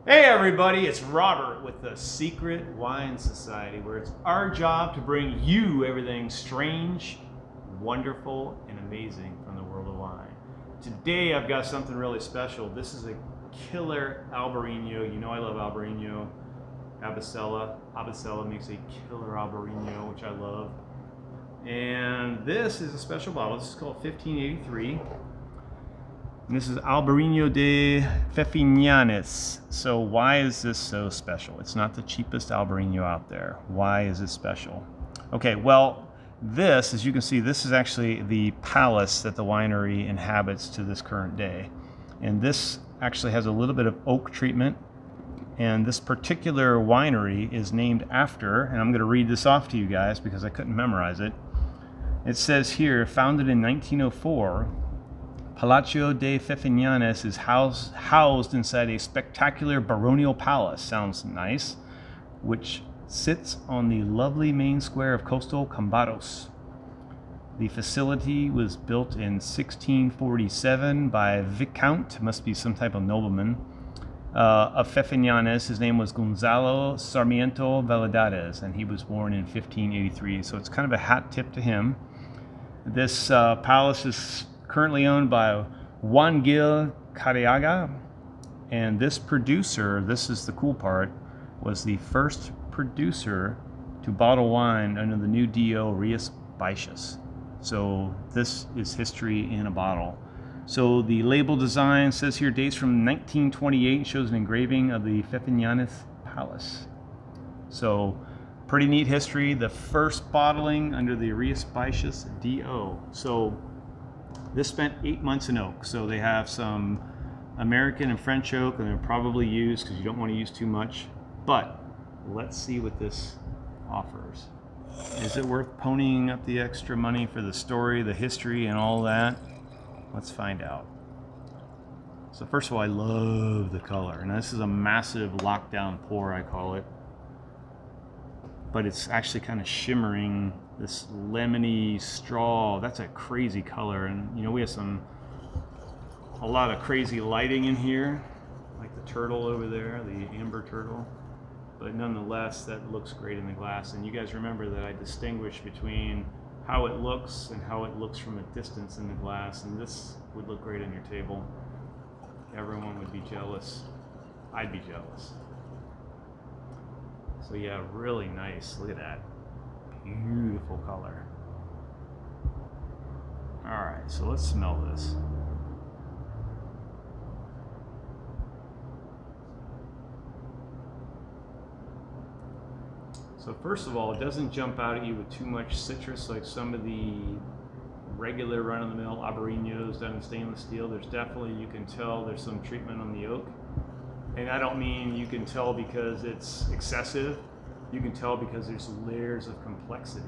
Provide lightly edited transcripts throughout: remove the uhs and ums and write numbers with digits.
Hey everybody, it's Robert with the Secret Wine Society, where it's our job to bring you everything strange, wonderful, and amazing from the world of wine. Today I've got something really special. This is a killer Albarino. You know I love Albarino. Abasella makes a killer Albarino, which I love. And this is a special bottle. This is called 1583. And this is Albarino de Fefinanes. So why is this so special? It's not the cheapest Albarino out there. Why is it special? Okay, well, this, as you can see, this is actually the palace that the winery inhabits to this current day. And this actually has a little bit of oak treatment. And this particular winery is named after, and I'm going to read this off to you guys because I couldn't memorize it. It says here, founded in 1904, Palacio de Fefinanes is housed inside a spectacular baronial palace, sounds nice, which sits on the lovely main square of coastal Cambados. The facility was built in 1647 by Viscount, must be some type of nobleman, of Fefinanes. His name was Gonzalo Sarmiento Valladares, and he was born in 1583, so it's kind of a hat tip to him. This palace is currently owned by Juan Gil Carriaga, and this producer, this is the cool part, was the first producer to bottle wine under the new DO Rias Baixas. So this is history in a bottle. So the label design says here dates from 1928, shows an engraving of the Fefinanes Palace. So pretty neat history. The first bottling under the Rias Baixas DO. So this spent 8 months in oak, so they have some American and French oak, and they're probably used because you don't want to use too much. But let's see what this offers. Is it worth ponying up the extra money for the story, the history, and all that? Let's find out. So first of all, I love the color, and this is a massive lockdown pour, I call it. But it's actually kind of shimmering, this lemony straw. That's a crazy color, and you know we have a lot of crazy lighting in here, like the turtle over there, the amber turtle. But nonetheless, that looks great in the glass. And you guys remember that I distinguish between how it looks and how it looks from a distance in the glass, and this would look great on your table. Everyone would be jealous. I'd be jealous. So yeah, really nice. Look at that. Beautiful color. Alright, so let's smell this. So first of all, it doesn't jump out at you with too much citrus like some of the regular run-of-the-mill Albarinos done in stainless steel. There's definitely, you can tell there's some treatment on the oak. And I don't mean you can tell because it's excessive. You can tell because there's layers of complexity.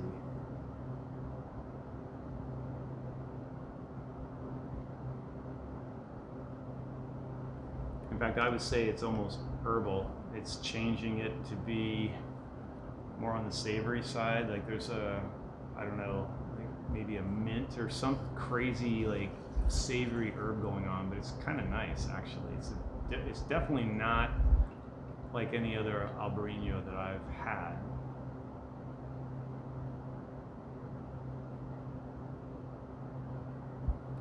In fact, I would say it's almost herbal. It's changing it to be more on the savory side. Like there's I don't know, like maybe a mint or some crazy like savory herb going on, but it's kind of nice actually. It's definitely not like any other Albarino that I've had.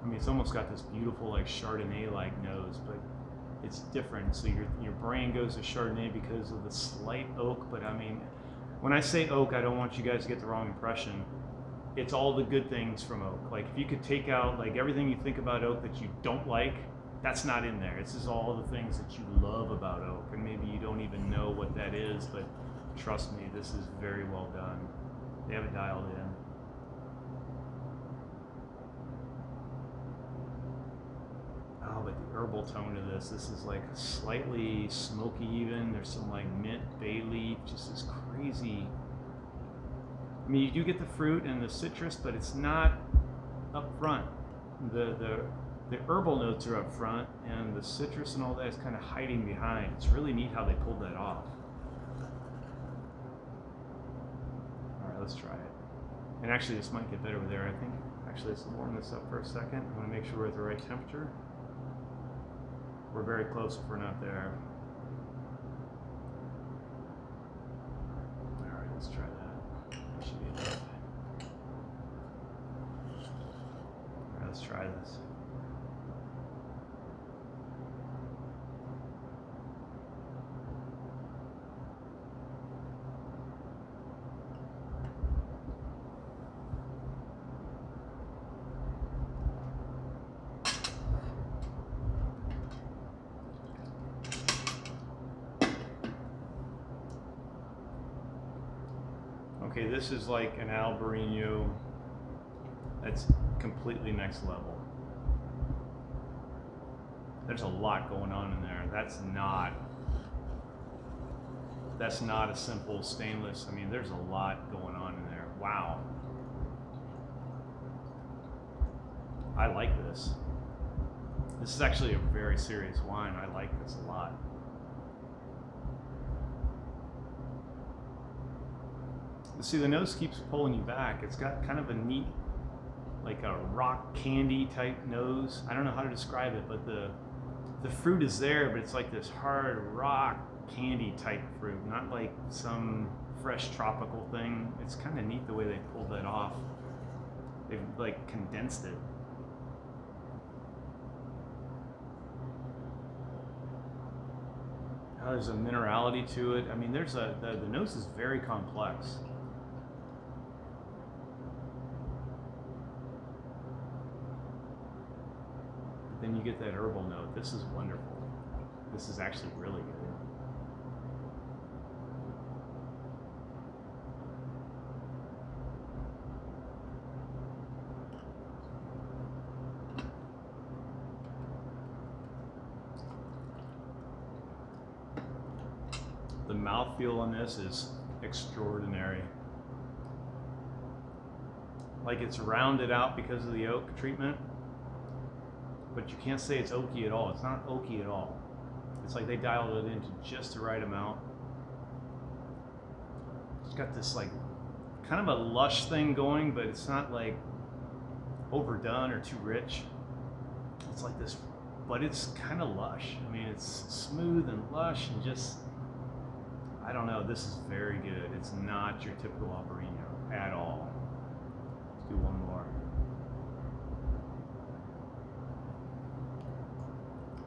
I mean, it's almost got this beautiful like Chardonnay-like nose, but it's different. So your brain goes to Chardonnay because of the slight oak, but I mean, when I say oak, I don't want you guys to get the wrong impression. It's all the good things from oak. Like if you could take out like everything you think about oak that you don't like, that's not in there. This is all the things that you love about oak, and maybe you don't even know what that is, but trust me, this is very well done. They have it dialed in. Oh, but the herbal tone of this is like slightly smoky even. There's some like mint, bay leaf, just this crazy. I mean, you do get the fruit and the citrus, but it's not up front. The herbal notes are up front, and the citrus and all that is kind of hiding behind. It's really neat how they pulled that off. All right, let's try it. And actually, this might get better over there, I think. Actually, let's warm this up for a second. I want to make sure we're at the right temperature. We're very close if we're not there. this. Okay, this is like an Albarino that's completely next level. There's a lot going on in there. That's not a simple stainless. I mean, there's a lot going on in there. Wow. I like this. This is actually a very serious wine. I like this a lot. See, the nose keeps pulling you back. It's got kind of a neat, like a rock candy type nose. I don't know how to describe it, but the fruit is there, but it's like this hard rock candy type fruit, not like some fresh tropical thing. It's kind of neat the way they pulled that off. They've like condensed it. There's a minerality to it. I mean, there's the nose is very complex. Then you get that herbal note. This is wonderful. This is actually really good. The mouthfeel on this is extraordinary. Like it's rounded out because of the oak treatment. But you can't say it's oaky at all. It's not oaky at all. It's like they dialed it into just the right amount. It's got this like kind of a lush thing going, but it's not like overdone or too rich. It's like this, but it's kind of lush. I mean, it's smooth and lush and just, I don't know, this is very good. It's not your typical Albarino at all. Let's do one more.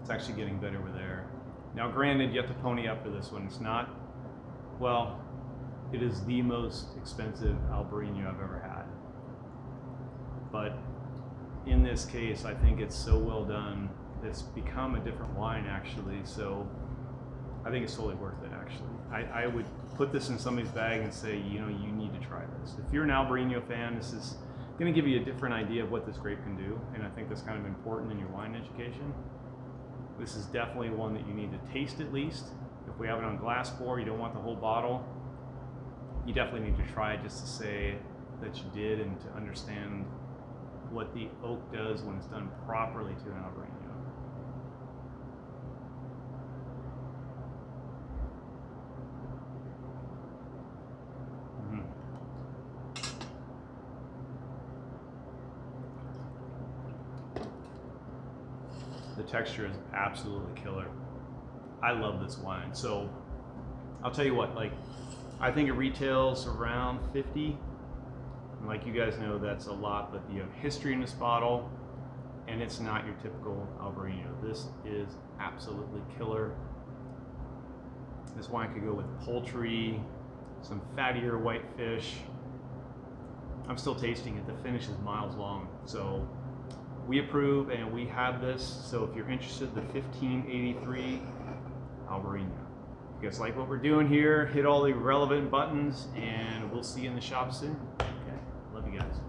It's actually getting better with air. Now granted, you have to pony up for this one. It's not, well, it is the most expensive Albarino I've ever had. But in this case, I think it's so well done. It's become a different wine actually, so I think it's totally worth it actually. I would put this in somebody's bag and say, you know, you need to try this. If you're an Albarino fan, this is gonna give you a different idea of what this grape can do, and I think that's kind of important in your wine education. This is definitely one that you need to taste at least. If we have it on glass pour, you don't want the whole bottle, you definitely need to try it just to say that you did and to understand what the oak does when it's done properly to an Albarino. The texture is absolutely killer. I love this wine. So I'll tell you what, like, I think it retails around 50. And like you guys know, that's a lot, but you have history in this bottle and it's not your typical Albarino. This is absolutely killer. This wine could go with poultry, some fattier white fish. I'm still tasting it. The finish is miles long. So we approve and we have this. So if you're interested, the 1583 Albarino. If you guys like what we're doing here, hit all the relevant buttons and we'll see you in the shop soon. Okay, love you guys.